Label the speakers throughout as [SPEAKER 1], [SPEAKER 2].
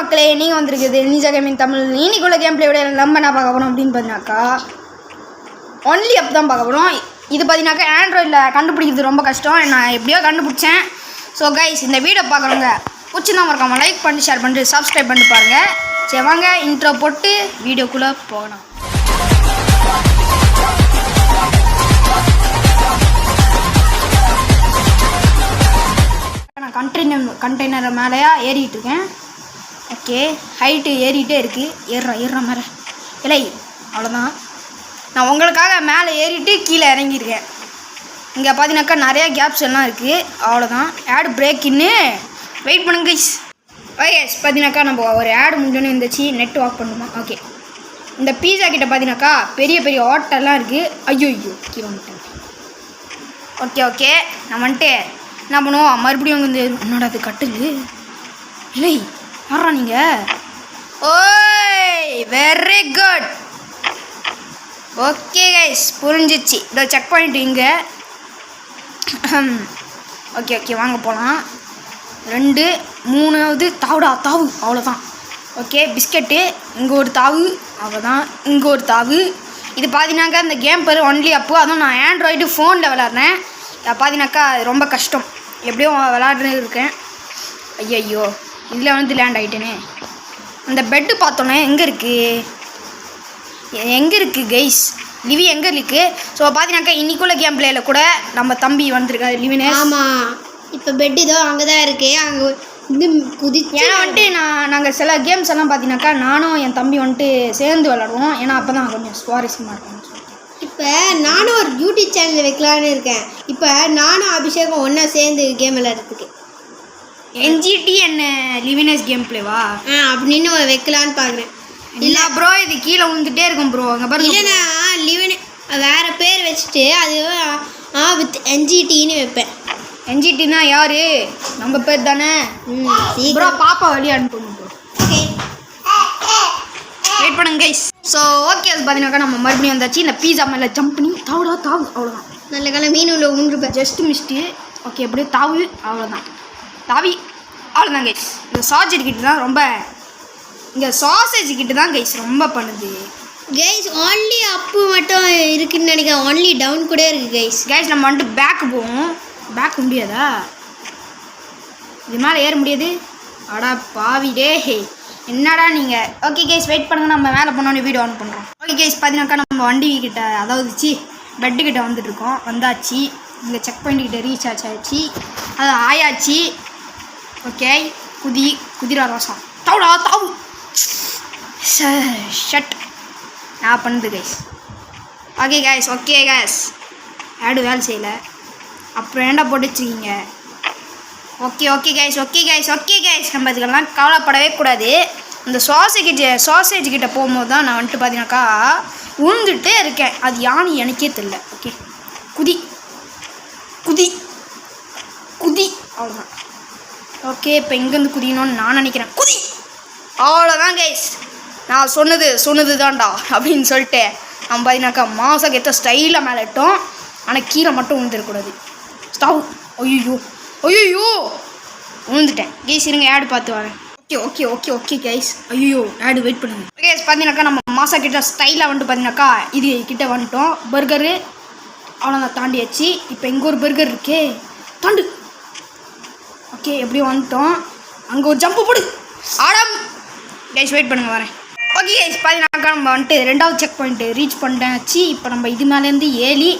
[SPEAKER 1] மக்களே, நீங்கள் வந்திருக்குது நிஞ்சா கேமிங் தமிழ். இன்னைக்குள்ள கேம் பிளே விட நம்ம என்ன பார்க்க போகிறோம் அப்படின்னு பார்த்தீங்கன்னாக்கா ஒன்லி அப் தான் பார்க்க போகிறோம். இது பார்த்தீங்கன்னாக்கா ஆண்ட்ராய்டில் கண்டுபிடிக்கிறது ரொம்ப கஷ்டம். நான் எப்படியோ கண்டுபிடிச்சேன். ஸோ கைஸ், இந்த வீடியோ பார்க்குறவங்க பிடிச்சிருந்தா மறக்காம லைக் பண்ணிட்டு ஷேர் பண்ணிட்டு சப்ஸ்கிரைப் பண்ணிட்டு பாருங்கள். சரி வாங்க இன்ட்ரோ போட்டு வீடியோக்குள்ளே போகலாம். நான் கண்டெய்னர் மேலேயா ஏறிட்டு இருக்கேன். ஓகே, ஹைட்டு ஏறிட்டே இருக்குது. ஏறுற மேலே இல்லை, அவ்வளோதான். நான் உங்களுக்காக மேலே ஏறிட்டு கீழே இறங்கியிருக்கேன். இங்கே பார்த்தீங்கன்னாக்கா நிறையா கேப்ஸ் எல்லாம் இருக்குது. அவ்வளோதான். ஆடு பிரேக்கின்னு வெயிட் பண்ணுங்க கைஸ். ஓகே பார்த்தீங்கன்னாக்கா நம்ம ஒரு ஆடு முடிஞ்சோன்னு இருந்துச்சு. நெட் ஆஃப் பண்ணுமா? ஓகே, இந்த பீஸா கிட்ட பார்த்தீங்கன்னாக்கா பெரிய பெரிய ஓட்டெல்லாம் இருக்குது. ஐயோ கீழே வந்துட்டேன். ஓகே நான் வந்துட்டு என்ன பண்ணுவோம், மறுபடியும் வந்து என்னோட அது கட்டுது இல்லை யாரா நீங்கள்? ஓய் வெரி குட். ஓகே கைஸ், புரிஞ்சிச்சு. இதோ செக் பாயிண்ட் இங்கே. ஓகே வாங்க போகலாம். 2 3வது தாவு அவ்வளோதான். ஓகே, பிஸ்கெட்டு இங்கே ஒரு தாவு, அவ்வளோதான். இங்கே ஒரு தாவு. இது பார்த்தீங்கன்னாக்கா இந்த கேம் பேர் ஒன்லி அப்பு. அதுவும் நான் ஆண்ட்ராய்டு ஃபோனில் விளாட்றேன். பார்த்தீங்கன்னாக்கா ரொம்ப கஷ்டம். எப்படியும் விளாட்றது இருக்கேன். ஐயோ இதில் வந்து லேண்ட் ஆகிட்டேனே. அந்த பெட்டு பார்த்தோன்னே எங்கே இருக்குது கைஸ்? லிவி எங்கே இருக்குது? ஸோ பார்த்தீங்கன்னாக்கா இன்றைக்குள்ள கேம் பிளேயில் கூட நம்ம தம்பி வந்திருக்காரு லிவினே.
[SPEAKER 2] ஆமாம், இப்போ பெட்டு இதோ அங்கே தான் இருக்குது. அங்கே வந்து குதிச்சு
[SPEAKER 1] ஏன்னா வந்துட்டு நாங்கள் சில கேம்ஸ் எல்லாம் பார்த்தீங்கன்னாக்கா நானும் என் தம்பி வந்துட்டு சேர்ந்து விளாடுவோம். ஏன்னா அப்போ தான் கொஞ்சம் சுவாரஸ்யமாக இருக்கும்.
[SPEAKER 2] இப்போ நானும் ஒரு யூடியூப் சேனல் வைக்கலான்னு இருக்கேன். இப்போ நானும் அபிஷேகம் ஒன்றா சேர்ந்து கேம் விளையாடுறதுக்கு.
[SPEAKER 1] என்ஜிடி என்ன லிவினஸ் கேம் பிளேவா
[SPEAKER 2] அப்படின்னு வைக்கலான்னு பார்க்குறேன்.
[SPEAKER 1] இல்லை ப்ரோ, இது கீழே விழுந்துட்டே இருக்கும் ப்ரோ. அங்கே பாருங்க.
[SPEAKER 2] இல்லைண்ணா, லிவன் வேறு பேர் வச்சுட்டு அது வித் என்ஜிடின்னு வைப்பேன்.
[SPEAKER 1] என்ஜிடினா யார்? நம்ம பேர் தானே ப்ரோ. பாப்பா வழியாக அனுப்பணும் ப்ரோ.
[SPEAKER 2] ஓகே
[SPEAKER 1] வெயிட் பண்ணுங்க கைஸ். ஸோ ஓகே, அது பார்த்தீங்கன்னாக்கா நம்ம மறுபடியும் வந்தாச்சு. இந்த பீஸா மேலே ஜம்ப் பண்ணி தாவு அவ்வளோதான்.
[SPEAKER 2] நல்ல காலம் மீன் உள்ள உண்டுருப்பேன்.
[SPEAKER 1] Just mist. ஓகே, அப்படியே தாவு அவ்வளோதான். தாவி அவ்வளோதான் கைஸ். இந்த சார்ஜர் கிட்ட தான் ரொம்ப ரொம்ப பண்ணுது
[SPEAKER 2] கைஸ். ஒன்லி அப்பு மட்டும் இருக்குன்னு நினைக்கிறேன். ஒன்லி டவுன் கூட இருக்குது
[SPEAKER 1] கைஸ். நம்ம வந்துட்டு பேக்கு போவோம். பேக் முடியாதா? இது மேலே ஏற முடியாது. அடா பாவிடே, என்னடா நீங்கள். ஓகே கைஸ், வெயிட் பண்ணுங்கள். நம்ம மேலே போனோன்னு வீடியோ ஆன் பண்ணுறோம். ஓகே கைஸ், பார்த்தீங்கன்னாக்கா நம்ம வண்டி கிட்ட, அதாவது பெட்டுக்கிட்ட வந்துட்டுருக்கோம். வந்தாச்சு. இங்கே செக் பாயிண்ட்கிட்ட ரீச் ஆச்சு. அது ஆயாச்சு. ஓகே, குதிரா ரோசா தாவு ஷட் நான் பண்ணுது கைஸ். ஓகே கைஸ் ஆடு வேலை செய்யலை. அப்புறம் ஏண்டா போட்டு வச்சுக்கிங்க. ஓகே கைஸ் நம்ம இதுக்கெல்லாம் கவலைப்படவே கூடாது. இந்த சாசேஜ் கிட்ட போகும்போது தான் நான் வந்துட்டு பார்த்தீங்கன்னாக்கா உழுந்துட்டே இருக்கேன். அது யானி எனக்கே தெரியல. ஓகே, குதி அவ்வளோதான். ஓகே, இப்போ எங்கேருந்து குதிக்கணும்னு நான் நினைக்கிறேன். அவ்வளோதான் கைஸ். நான் சொன்னது தான்டா அப்படின்னு சொல்லிட்டு நம்ம பார்த்தீங்கன்னாக்கா மாதம் எத்த ஸ்டைலாக மேலே இட்டோம். ஆனால் கீரை மட்டும் விழுந்துடக்கூடாது. ஸ்டவ் ஐயோ விழுந்துட்டேன் கைஸ். இருங்க ஆடு பார்த்து வரேன். Okay guys. ஐயோ ஆடு வெயிட் பண்ணுங்க கைஸ். பார்த்தீங்கன்னாக்கா நம்ம மாசா கிட்ட ஸ்டைலாக வந்துட்டு பார்த்தீங்கன்னாக்கா இது கிட்ட வந்துட்டோம். பர்கரு அவ்வளோதான் தாண்டியாச்சு. இப்போ எங்கே ஒரு பர்கர் இருக்கே, தாண்டு. ஓகே, எப்படியும் வந்துட்டோம். அங்கே ஒரு ஜம்ப்பு போடு ஆடம் கைஸ். வெயிட் பண்ணுங்க வரேன். ஓகே கைஸ், பார்த்தீங்கன்னாக்கா நம்ம வந்துட்டு 2வது செக் பாயிண்ட்டு ரீச் பண்ணிட்டாச்சு. இப்போ நம்ம இது மேலேருந்து ஏறி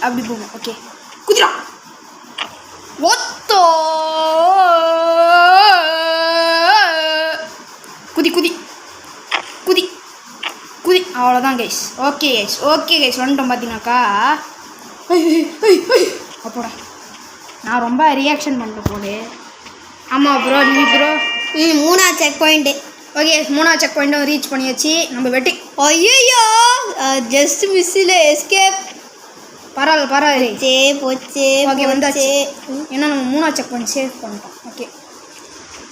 [SPEAKER 1] அப்படி போகணும். ஓகே, குதிரா ஒத்தோ குதி அவ்வளோதான் கைஸ். ஓகே கைஸ் வந்துட்டோம். பார்த்தீங்கன்னாக்கா அப்போடா நான் ரொம்ப ரியாக்ஷன் பண்ணுறேன் போல. ஆமாம் ப்ரோ, நீ ப்ரோ
[SPEAKER 2] 3வது செக் பாயிண்ட்டு.
[SPEAKER 1] ஓகே, 3வது செக் பாயிண்ட்டும் ரீச் பண்ணியாச்சு. நம்ம வெட்டி
[SPEAKER 2] ஐயோ ஜஸ்ட் மிஸ்ஸில் எஸ்கேப்.
[SPEAKER 1] பரவாயில்ல
[SPEAKER 2] போச்சு.
[SPEAKER 1] ஓகே வந்தாச்சு. ஏன்னா நம்ம 3வது செக் பாயிண்ட் சேவ் பண்ணிட்டோம். ஓகே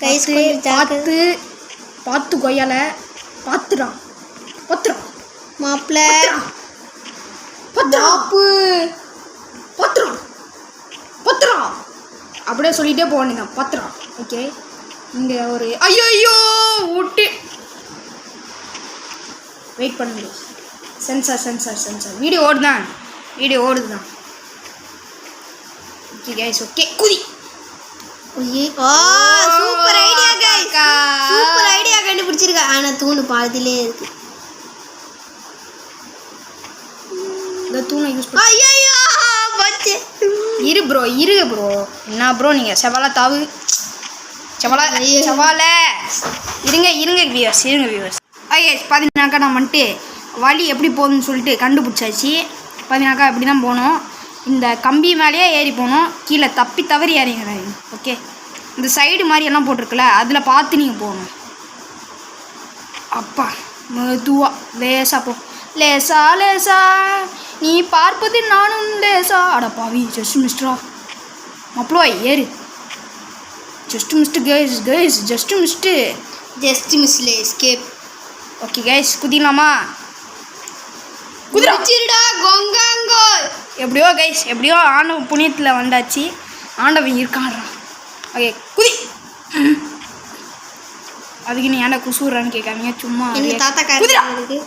[SPEAKER 2] கைஸ்,
[SPEAKER 1] பார்த்து கொய்யால பார்த்துடா
[SPEAKER 2] மாப்பிள்ள
[SPEAKER 1] பத்திரம் அப்படியே சொல்லிகிட்டே போக வேண்டியதான். பத்திரம். ஓகே இங்கே ஒரு ஐயோ விட்டு வெயிட் பண்ணுங்க. சென்சார் வீடியோ ஓடுதான் ஓகே கைஸ் ஓகே குதி.
[SPEAKER 2] Super idea guys, super idea கண்டுபிடிச்சிருக்க. ஆனா தூணு பாதியிலே இருக்கு.
[SPEAKER 1] இந்த தூணை யூஸ் பண்ணி
[SPEAKER 2] ஐயோ பச்சே
[SPEAKER 1] இரு ப்ரோ என்ன ப்ரோ நீங்கள் செவாலா தாவு செவாலை இருங்க வியூவர்ஸ் ஓகே பார்த்தீங்கன்னாக்கா நான் வந்துட்டு வழி எப்படி போகுதுன்னு சொல்லிட்டு கண்டுபிடிச்சாச்சு. பார்த்தீங்கன்னாக்கா இப்படி தான் போகணும். இந்த கம்பி மேலேயே ஏறி போகணும். கீழே தவறி ஏறிங்கிறாங்க. ஓகே இந்த சைடு மாதிரி எல்லாம் போட்டிருக்குல்ல அதில் பார்த்து நீங்கள் போகணும். அப்பா மெதுவா லேசா போ, லேசா நீ பார்ப்பது நானும் லேசா. அட பாவி ஜஸ்ட் மிஸ்டரா மாப்பிளோ ஏறு. ஜஸ்ட் மிஸ்ல
[SPEAKER 2] எஸ்கேப்.
[SPEAKER 1] ஓகே கைஸ் குதிக்கலாமா?
[SPEAKER 2] குதிச்சிருடா கொங்காங்கோ.
[SPEAKER 1] எப்படியோ ஆண்டவன் புண்ணியத்தில் வந்தாச்சு. ஆண்டவன் இருக்கான்றா. ஓகே குதி. அதுக்கு நீ ஏன்டா குசூறான்னு கேட்காமீங்க சும்மா.
[SPEAKER 2] எங்கள் தாத்தா காருக்கு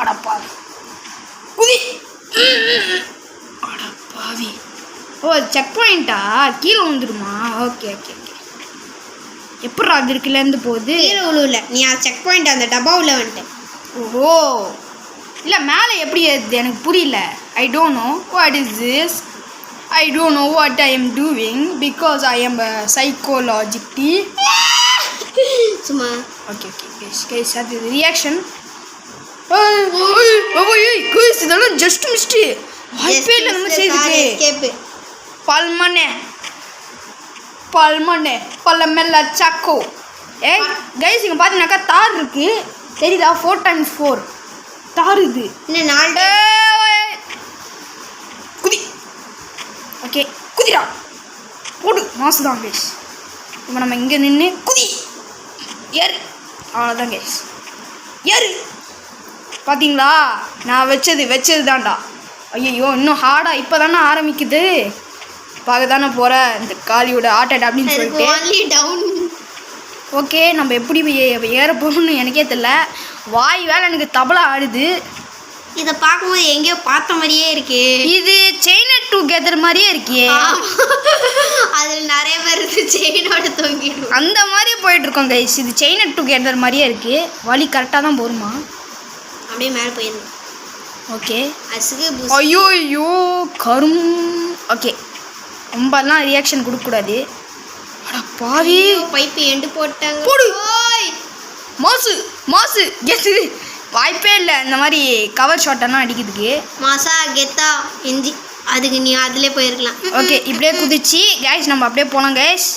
[SPEAKER 1] அடப்பாவி குதி. அடப்பாவி ஓ செக் பாயிண்டா கீழே வந்துடுமா? ஓகே எப்படா அது இருக்குலேருந்து போகுது?
[SPEAKER 2] கீழே உழுவுல நீ செக் பாயிண்ட் அந்த டப்பா உள்ள வந்துட்டேன்.
[SPEAKER 1] ஓஹோ இல்லை மேலே எப்படி ஏறுது எனக்கு புரியல. I don't know what is this. I don't know what I am doing because I am psychologically
[SPEAKER 2] சும்மா.
[SPEAKER 1] ஓகே கைஸ் அது ரியாக்ஷன். இதெல்லாம் ஜஸ்ட் மிஸ்டு வாய்ப்பே இல்லை நம்ம செய்யுது. பல்மனே பல்லமெல்ல சாக்கோ. கைஸ் இங்கே பார்த்தீங்கன்னாக்கா தார் இருக்குது தெரியுதா? 4x4 தார் இது.
[SPEAKER 2] இன்னும் 4
[SPEAKER 1] குதி. ஓகே குதிடா போடு மாசுதான் கைஸ். இப்போ நம்ம இங்கே நின்று குதி ஏறு. அவ்வளோதான் கைஸ் ஏறு. பார்த்தீங்களா நான் வச்சது தான்டா. ஐயோ இன்னும் ஹார்டாக இப்போ தானே ஆரம்பிக்குது. பார்க்க தானே போகிற இந்த காலியோட ஆட்டட் அப்படின்னு சொல்லிட்டு. ஓகே நம்ம எப்படி ஏற போகணும்னு எனக்கே தெரியல. வாய் வேலை எனக்கு தபலா ஆடுது.
[SPEAKER 2] இதை பார்க்கும்போது எங்கேயோ பார்த்த மாதிரியே இருக்கு.
[SPEAKER 1] இது செயின் டுகெதர் மாதிரியே இருக்கே.
[SPEAKER 2] அதில் நிறைய பேர் செயினோட தொங்கிடும்
[SPEAKER 1] அந்த மாதிரியே போயிட்டுருக்கோம் கைஸ். இது செயின் டுகெதர் மாதிரியே இருக்குது. வழி கரெக்டாக தான் போகுமா?
[SPEAKER 2] அப்படியே மேலே போயிருந்தோம்.
[SPEAKER 1] ஓகே
[SPEAKER 2] அசுகு
[SPEAKER 1] ஐயோ கரும். ஓகே ரொம்பலாம் ரியாக்ஷன் கொடுக்கக்கூடாது. அட பாவி
[SPEAKER 2] பைப்பு எண்டு போட்டாங்க.
[SPEAKER 1] போடு மாசு கெத்து. வாய்ப்பே இல்லை இந்த மாதிரி கவர் ஷாட்டெல்லாம் அடிக்கிறதுக்கு.
[SPEAKER 2] மாசா கெத்தா எஞ்சி அதுக்கு நீ அதிலே போயிருக்கலாம்.
[SPEAKER 1] ஓகே இப்படியே குதிச்சு கைஸ் நம்ம அப்படியே போனோம் கைஸ்.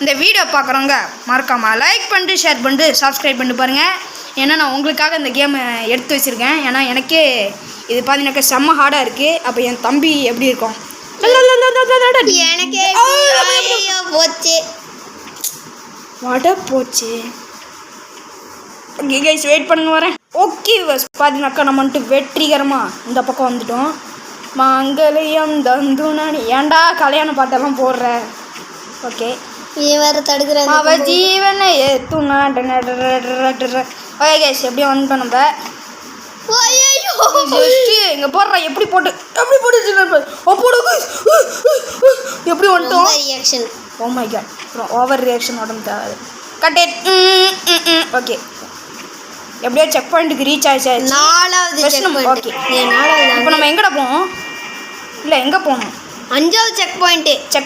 [SPEAKER 1] இந்த வீடியோ பார்க்குறவங்க மறக்காமல் லைக் பண்ணிட்டு ஷேர் பண்ணிட்டு சப்ஸ்கிரைப் பண்ணிட்டு பாருங்கள். ஏன்னா நான் உங்களுக்காக இந்த கேமை எடுத்து வச்சுருக்கேன். ஏன்னா எனக்கே இது பார்த்தீங்கன்னாக்கா செம்ம ஹார்டாக இருக்குது. அப்போ என் தம்பி எப்படி இருக்கும்?
[SPEAKER 2] எனக்கே போச்சு
[SPEAKER 1] வட போச்சு. ஓகே கைஸ் வெயிட் பண்ணுங்க வரேன். ஓகே பார்த்தீங்கன்னாக்கா நம்ம வந்துட்டு வெற்றிகரமாக இந்த பக்கம் வந்துட்டோம். மங்களையம் தந்துனானி ஏன்டா கல்யாண பாட்டெல்லாம் போடுற? ஓகே
[SPEAKER 2] நீ வேறு தடுக்கிற
[SPEAKER 1] அவ ஜீவனை ஏத்துனா. ஓகே கைஸ் எப்படியும் வந்துட்டோம் நம்ம. இங்கே போடுற எப்படி போட்டு எப்படி வந்துட்டோம்?
[SPEAKER 2] Reaction.
[SPEAKER 1] Oh my god over reaction உடம்பு தேவை. Cut it. ஓகே எப்படியோ செக் பாயிண்ட்டுக்கு ரீச் ஆயிடுச்சு.
[SPEAKER 2] 4வது செக் பாயிண்ட்.
[SPEAKER 1] ஓகே இப்போ நம்ம எங்கடா போகணும்? இல்லை எங்கே போகணும்?
[SPEAKER 2] 5வது செக்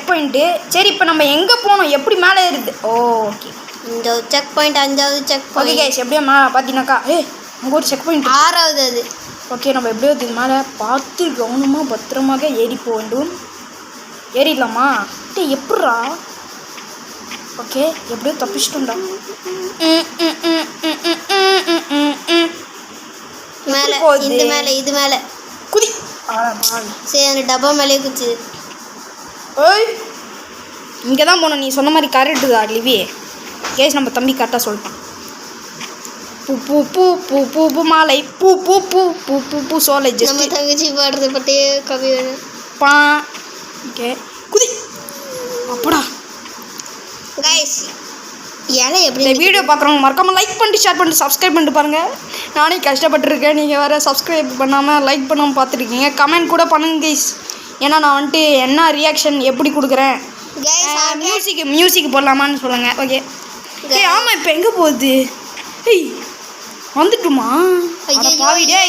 [SPEAKER 2] பாயிண்ட்டு.
[SPEAKER 1] சரி இப்போ நம்ம எங்கே போகணும்? எப்படி மேலே ஏறுது? ஓகே
[SPEAKER 2] 5வது செக் பாயிண்ட். 5வது செக்
[SPEAKER 1] ஓகே
[SPEAKER 2] பாயிண்ட்.
[SPEAKER 1] கைஸ் எப்படியோ பார்த்தீங்கன்னாக்கா அங்கே ஒரு செக் பாயிண்ட்.
[SPEAKER 2] 6வது அது.
[SPEAKER 1] ஓகே நம்ம எப்படியோ இது மேலே பார்த்து கவனமாக பத்திரமாக ஏறி போக வேண்டும். ஏறிடலாமா? எப்பட்றா? ஓகே எப்படியோ தப்பிச்சிட்டோம்டா.
[SPEAKER 2] மேலே இது மேலே
[SPEAKER 1] குதி.
[SPEAKER 2] சரி அந்த டப்பா மேலே குச்சி.
[SPEAKER 1] ஓய் இங்கே தான் போகணும். நீ சொன்ன மாதிரி கரெக்டு தான் லிவி. கேஸ் நம்ம தம்பி கரெக்டாக சொல்லிட்டான். பூ பூ பூ பூ பூ பூ மாலை பூ பூ பூ பூ பூ பூ சோலை
[SPEAKER 2] நம்ம தங்கச்சி பாடுறது பட்டே கவி வேணும்.
[SPEAKER 1] பா ஓகே குதி. அப்படா
[SPEAKER 2] கைஸ் இலை எப்படி
[SPEAKER 1] இந்த வீடியோ பார்க்குறவங்க மறக்காமல் லைக் பண்ணிட்டு ஷேர் பண்ணிட்டு சப்ஸ்கிரைப் பண்ணிட்டு பாருங்கள். நானே கஷ்டப்பட்டுருக்கேன், நீங்கள் வேறு சப்ஸ்கிரைப் பண்ணாமல் லைக் பண்ணாமல் பார்த்துருக்கீங்க. கமெண்ட் கூட பண்ணுங்க கைஸ், ஏன்னா நான் வந்துட்டு என்ன ரியாக்ஷன் எப்படி கொடுக்குறேன். மியூசிக் போடலாமான்னு சொல்லுங்கள். ஓகே ஆமாம். இப்போ எங்கே போகுது? ஏய் வந்துட்டுமா? பாவிடே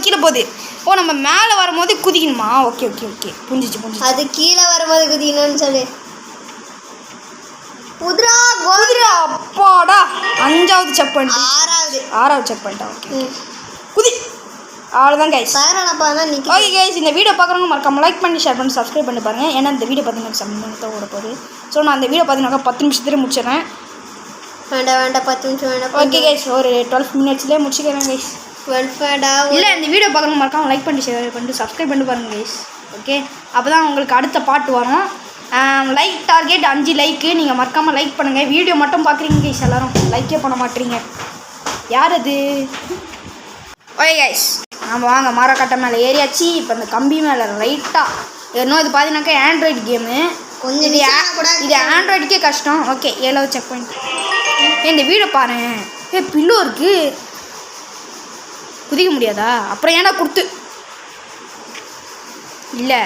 [SPEAKER 1] கீழே போகுது. ஓ நம்ம மேலே வரும்போது குதிக்கணுமா? ஓகே புரிஞ்சிச்சு.
[SPEAKER 2] அது கீழே வரும்போது குதிக்கணும்னு சொல்லு. குதிரா
[SPEAKER 1] அப்பாடா 5வது செக் பாயிண்ட். 6வது செக் பாயிண்டா? ஓகே குதி. அவ்வளோதான் கைஸ். ஓகே கைஸ், இந்த வீடியோ பார்க்குறவங்க மறக்காம லைக் பண்ணி ஷேர் பண்ணி சப்ஸ்கிரைப் பண்ணி பாருங்கள். ஏன்னா இந்த வீடியோ பார்த்தீங்கன்னா சம்பந்தம் ஓட போகுது. ஸோ நான் அந்த வீடியோ பார்த்தீங்கன்னா 10 நிமிஷத்துலேயே முடிச்சிடறேன்.
[SPEAKER 2] வேண்டாம் 10 நிமிஷம் வேண்டாம்.
[SPEAKER 1] ஓகே கைஸ், ஒரு 12 மினிட்ஸ்லேயே முடிச்சுக்கிறேன் கைஸ். இல்லை இந்த வீடியோ பார்க்குறவங்க மறக்காம லைக் பண்ணி ஷேர் பண்ணிட்டு சப்ஸ்கிரைப் பண்ணி பாருங்கள் கைஸ். ஓகே அப்போ தான் உங்களுக்கு அடுத்த பாட்டு வரும். Like target 5 like. நீங்கள் மறக்காமல் லைக் பண்ணுங்கள். வீடியோ மட்டும் பார்க்குறீங்க கைஸ், எல்லோரும் லைக்கே பண்ண மாட்டீங்க. யார் அது? ஓகே கைஸ், நம்ம வாங்க மரக்கட்டை மேலே ஏறியாச்சு. இப்போ இந்த கம்பி மேலே ரைட்டாக இன்னும் இது பார்த்தீங்கன்னாக்கா ஆண்ட்ராய்டு கேமு.
[SPEAKER 2] கொஞ்சம்
[SPEAKER 1] இது ஆண்ட்ராய்டுக்கே கஷ்டம். ஓகே 7வது செக் பாயிண்ட். இந்த வீடியோ பாரு. பில்லோ இருக்குது, குதிக்க முடியாதா? அப்புறம் ஏன்னா கொடுத்து இல்லை.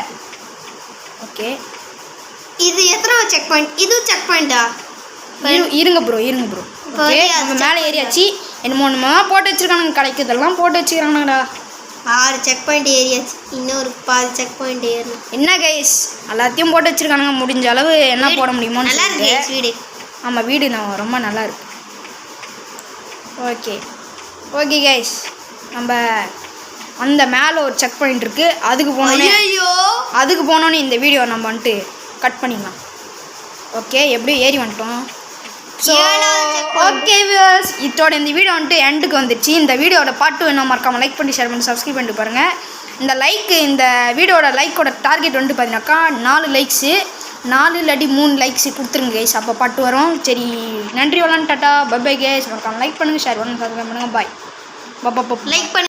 [SPEAKER 1] ஓகே
[SPEAKER 2] இது எத்தனை செக் பாயிண்ட்? இது செக் பாயிண்டா?
[SPEAKER 1] இருங்க ப்ரோ. ஓகே நம்ம மேலே ஏறியாச்சு. என்னமோ போட்டு வச்சுருக்கானுங்க, கிடைக்கிறதெல்லாம் போட்டு வச்சுக்கிறானுங்கடா.
[SPEAKER 2] 6 செக் பாயிண்ட் ஏறியாச்சு. இன்னொரு 10 செக் பாயிண்ட் ஏறணும்.
[SPEAKER 1] என்ன கைஸ் எல்லாத்தையும் போட்டு வச்சுருக்கானுங்க. முடிஞ்ச அளவு என்ன போட முடியுமோ.
[SPEAKER 2] நல்லா இருக்கு வீடு. ஆமாம்
[SPEAKER 1] வீடு ரொம்ப நல்லா இருக்கு. ஓகே கைஸ், நம்ம அந்த மேலே ஒரு செக் பாயிண்ட் இருக்குது. அதுக்கு போனோன்னே இந்த வீடியோ நம்ம வந்துட்டு கட் பண்ணிக்கலாம். ஓகே எப்படியும் ஏறி வந்துட்டோம். ஸோ ஓகே வியூவர்ஸ், இதோட இந்த வீடியோ வந்துட்டு எண்டுக்கு வந்துடுச்சு. இந்த வீடியோட பார்ட் 2 என்ன மறக்காமல் லைக் பண்ணி ஷேர் பண்ணி சப்ஸ்கிரைப் பண்ணிட்டு பாருங்கள். இந்த வீடியோட லைக்கோட டார்கெட் வந்துட்டு பார்த்தீங்கன்னாக்கா 4 லைக்ஸு, 4 இல்லாட்டி 3 லைக்ஸு கொடுத்துருங்க கைஸ். அப்போ பாட்டு வரும். சரி நன்றி வளன் டாட்டா பை கைஸ். மறக்காமல் லைக் பண்ணுங்கள், ஷேர் பண்ணுங்கள், சப்ஸ்கிரைப் பண்ணுங்கள். பாய். லைக் பண்ணி